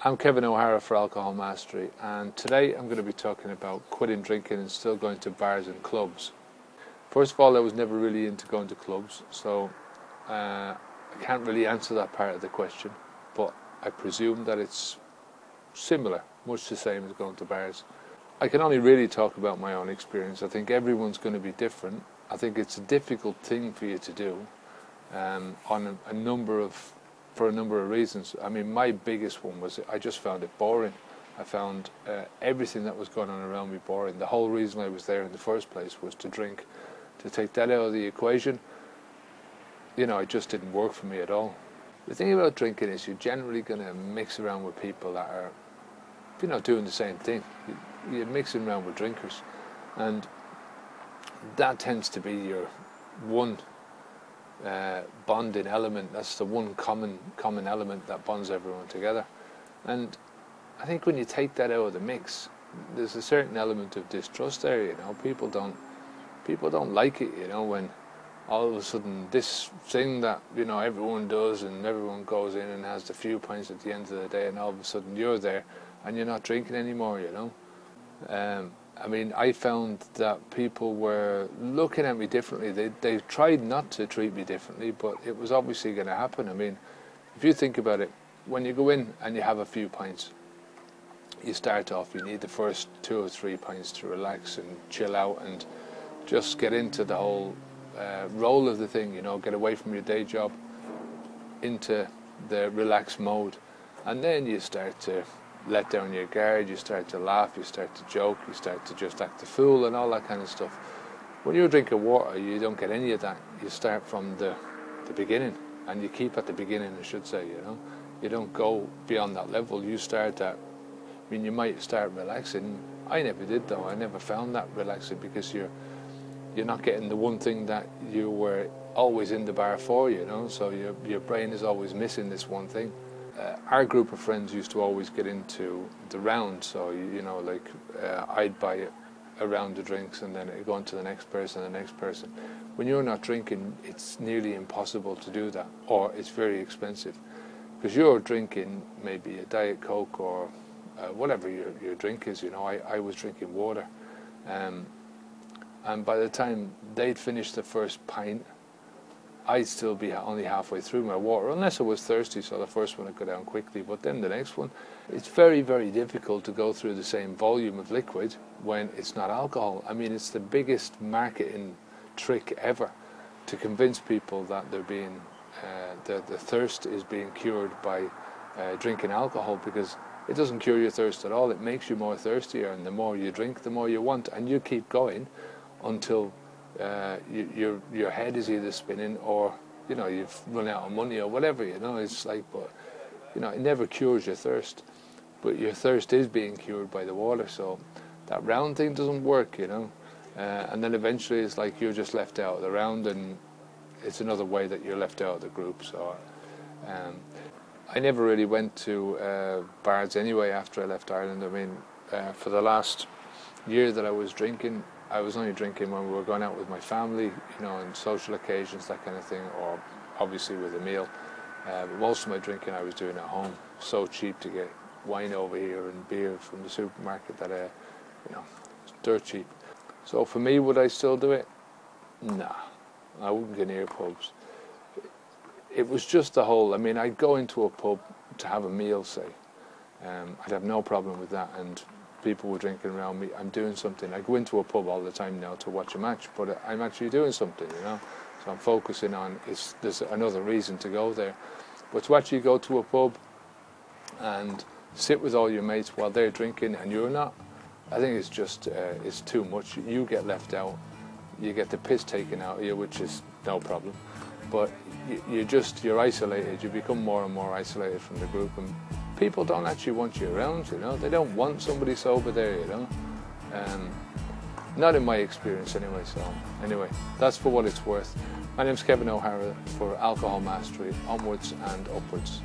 I'm Kevin O'Hara for Alcohol Mastery, and today I'm going to be talking about quitting drinking and still going to bars and clubs. First of all, I was never really into going to clubs, so I can't really answer that part of the question, but I presume that it's similar, much the same as going to bars. I can only really talk about my own experience. I think everyone's going to be different. I think it's a difficult thing for you to do for a number of reasons. I mean, my biggest one was I just found it boring. I found everything that was going on around me boring. The whole reason I was there in the first place was to drink. To take that out of the equation, it just didn't work for me at all. The thing about drinking is you're generally going to mix around with people that are, doing the same thing. You're mixing around with drinkers, and that tends to be your one bonding element. That's the one common element that bonds everyone together. And I think when you take that out of the mix, there's a certain element of distrust there. People don't like it. When all of a sudden this thing that everyone does and everyone goes in and has the few pints at the end of the day, and all of a sudden you're there and you're not drinking anymore. I mean, I found that people were looking at me differently. They tried not to treat me differently, but it was obviously going to happen. I mean, if you think about it, when you go in and you have a few pints, you start off, you need the first 2 or 3 pints to relax and chill out and just get into the whole role of the thing, get away from your day job into the relaxed mode. And then you start to let down your guard, you start to laugh, you start to joke, you start to just act a fool and all that kind of stuff. When you're drinking water, you don't get any of that. You start from the beginning, and you keep at the beginning, I should say. You don't go beyond that level. You start at, you might start relaxing. I never did, though. I never found that relaxing, because you're not getting the one thing that you were always in the bar for, so your brain is always missing this one thing. Our group of friends used to always get into the round, so I'd buy a round of drinks and then it'd go on to the next person. When you're not drinking, it's nearly impossible to do that, or it's very expensive, because you're drinking maybe a Diet Coke or whatever your drink is. I was drinking water, and by the time they'd finished the first pint, I'd still be only halfway through my water, unless I was thirsty, so the first one would go down quickly, but then the next one. It's very, very difficult to go through the same volume of liquid when it's not alcohol. I mean, it's the biggest marketing trick ever to convince people that they're being, the thirst is being cured by drinking alcohol, because it doesn't cure your thirst at all. It makes you more thirstier, and the more you drink, the more you want, and you keep going until your head is either spinning, or you've run out of money, or whatever. It's like, but it never cures your thirst, but your thirst is being cured by the water. So that round thing doesn't work, and then eventually it's like you're just left out of the round, and it's another way that you're left out of the group. So I never really went to bars anyway after I left Ireland. I mean, for the last year that I was drinking, I was only drinking when we were going out with my family, on social occasions, that kind of thing, or obviously with a meal. But most of my drinking I was doing at home. So cheap to get wine over here and beer from the supermarket that it's dirt cheap. So for me, would I still do it? Nah, I wouldn't go near pubs. It was just the whole, I'd go into a pub to have a meal, say. I'd have no problem with that, and people were drinking around me. I'm doing something. I go into a pub all the time now to watch a match, but I'm actually doing something, So I'm focusing on, there's another reason to go there. But to actually go to a pub and sit with all your mates while they're drinking and you're not, I think it's just, it's too much. You get left out. You get the piss taken out of you, which is no problem. But you're isolated. You become more and more isolated from the group, and people don't actually want you around, They don't want somebody sober there, Not in my experience anyway. So anyway, that's for what it's worth. My name's Kevin O'Hara for Alcohol Mastery, onwards and upwards.